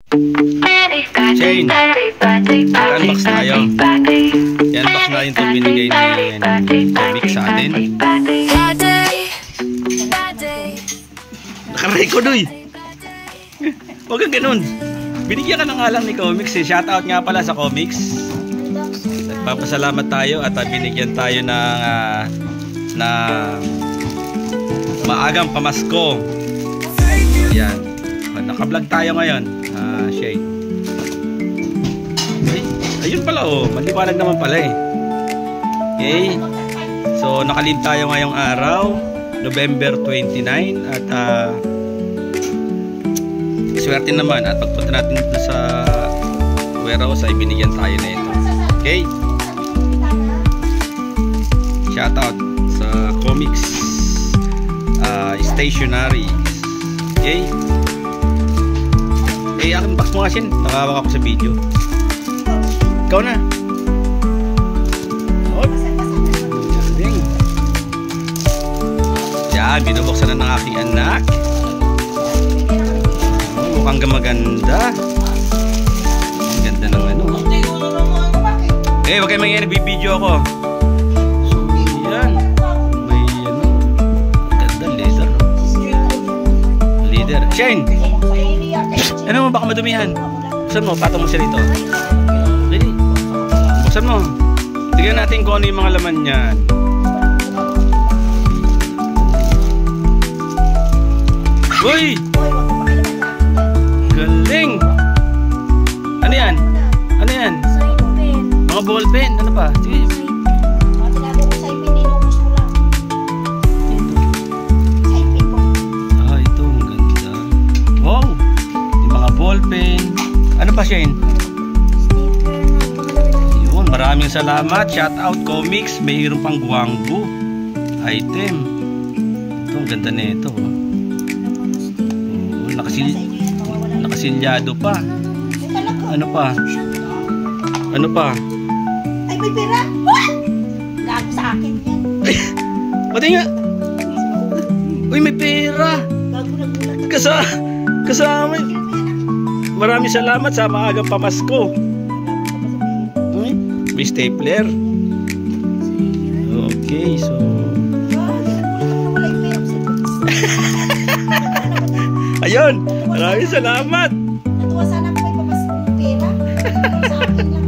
Shane, mag-unbox tayo. I-unbox natin itong binigay ni Comic sa atin. Nakarecord doy. Huwag kang ganun. Binigyan ka na nga lang ni Comics eh. Shoutout nga pala sa Comics. Nagpapasalamat tayo at binigyan tayo ng maagang pamasko. Yan. Naka-vlog tayo ngayon. Shane. Ayun pala oh. Maliwanag naman pala eh. Okay. So nakalib tayo ngayong araw, November 29 at swerte naman at pagpunta natin dito sa warehouse ay binigyan tayo na ito. Okay? Shoutout sa Comics Stationery. Okay? Akin box mo nga sin. Nakawak ako sa video. Ikaw na. Yan, binubuksan na ng aking anak. Mukhang maganda. Ang ganda ng ano. Huwag kayo mangyari, bibidyo ako. So, yan. May ano. Ganda, leather. Leather. Shane! Ano mo, baka madumihan. Buksan mo, patong mo siya rito. Ready? Buksan mo. Tignan natin kung ano yung mga laman niyan. Uy! Galing! Ano yan? Ano yan? Mga ball pen. Ano pa? Sige. Ito. Ang ganda. Wow! Yung mga ball pen. Ano pa, Shane? Yun. Maraming salamat. Shout out Comics. Mayroon pang guwanggu item. Ito. Ang ganda na ito. Nakasilyado pa. Ano pa? Ano pa? Ay, may pera! Gago sa akin yan. Pati nga! Uy, may pera! Gago na gulat. Kasama. Maraming salamat sa maagang pamasko. Uy, may stapler. Okay, so... Ayun! Maraming salamat! Natuwa sana ako may pamaskong pera. Sa akin lang.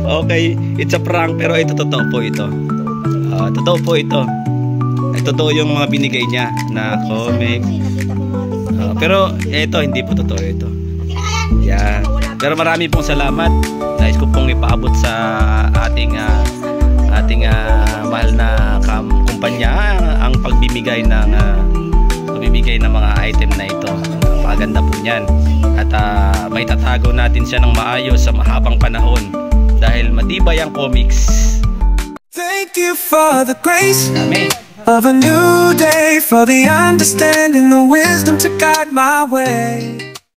Okay, it's a prank pero ito totoo po ito. Totoo po ito. Ay, totoo yung mga binigay niya na comic. Pero ito, hindi po totoo ito. Yan. Pero marami pong salamat. Nais ko pong ipaabot sa ating mahal na kumpanya ang pagbibigay ng mga item na ito. Napakaganda po niyan. At may tatago natin siya ng maayos sa mahabang panahon dahil matibay ang Comics. Thank you for the grace of a new day, for the understanding, the wisdom to guide my way.